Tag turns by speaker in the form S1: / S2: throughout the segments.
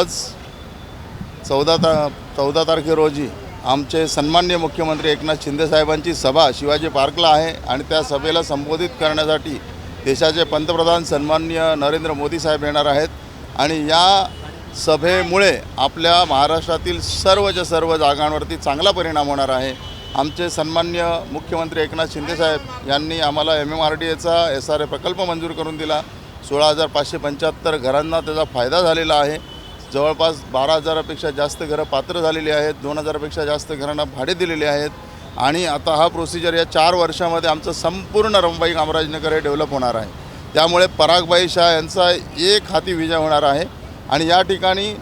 S1: आज 14 तारखे रोजी आमचे सन्माननीय मुख्यमंत्री एकनाथ शिंदे साहेबांची सभा शिवाजी पार्कला आहे आणि त्या सभेला संबोधित करण्यासाठी देशाचे पंतप्रधान सन्माननीय नरेंद्र मोदी साहेब येणार आहेत आणि या सभेमुळे आपल्या महाराष्ट्रातील सर्वच्या सर्व जागांवरती चांगला परिणाम होणार आहे। आमचे सन्माननीय मुख्यमंत्री एकनाथ शिंदे साहेब यांनी आम्हाला MMRDAचा SRA प्रकल्प मंजूर करून दिला। 16,575 घरांना त्याचा फायदा झालेला आहे। जवळपास 12,000पेक्षा जास्त घरं पात्र झालेली आहेत, 2,000पेक्षा जास्त घरांना भाडे दिलेले आहेत आणि आता हा प्रोसिजर या 4 वर्षामध्ये आमचं संपूर्ण रंबाई कामराजनगर हे डेव्हलप होणार आहे। त्यामुळे परागभाई शाह यांचा एक हाती विजय होणार आहे आणि या ठिकाणी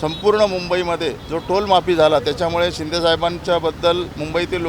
S1: संपूर्ण मुंबईमध्ये जो टोल माफी झाला त्याच्यामुळे शिंदे साहेबांच्याबद्दल मुंबईतील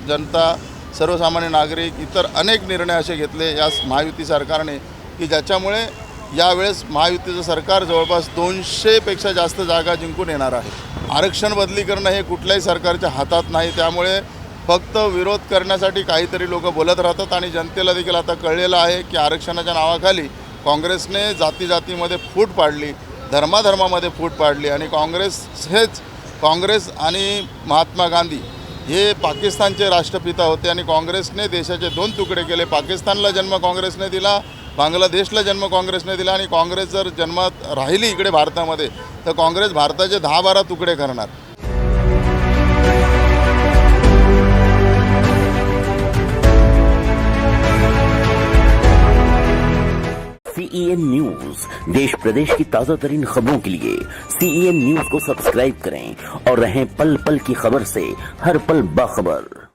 S1: जनता, सर्वसामान्य नागरिक, इतर अनेक निर्णय असे घेतले या महायुती सरकारने की ज्याच्यामुळे यावेळेस महायुतीचं सरकार जवळपास 200पेक्षा जास्त जागा जिंकून येणार आहे। आरक्षण बदली करणं हे कुठल्याही सरकारच्या हातात नाही, त्यामुळे फक्त विरोध करण्यासाठी काहीतरी लोक बोलत राहतात आणि जनतेला देखील आता कळलेलं आहे की आरक्षणाच्या नावाखाली काँग्रेसने जातीमध्ये फूट पाडली, धर्मामध्ये फूट पाडली आणि काँग्रेस आणि महात्मा गांधी हे पाकिस्तानचे राष्ट्रपिता होते आणि काँग्रेसने देशाचे 2 तुकडे केले। पाकिस्तानला जन्म काँग्रेसने दिला, बांगलादेशला जन्म काँग्रेसने दिला आणि काँग्रेस जर जन्मात राहिली इकडे भारतामध्ये तर काँग्रेस भारताचे 10-12 तुकडे करणार।
S2: CEN न्यूज देश प्रदेश की ताजा तरीन खबरों के लिए CEN न्यूज को सब्सक्राइब करें और रहें पल पल की खबर से हर पल बाखबर।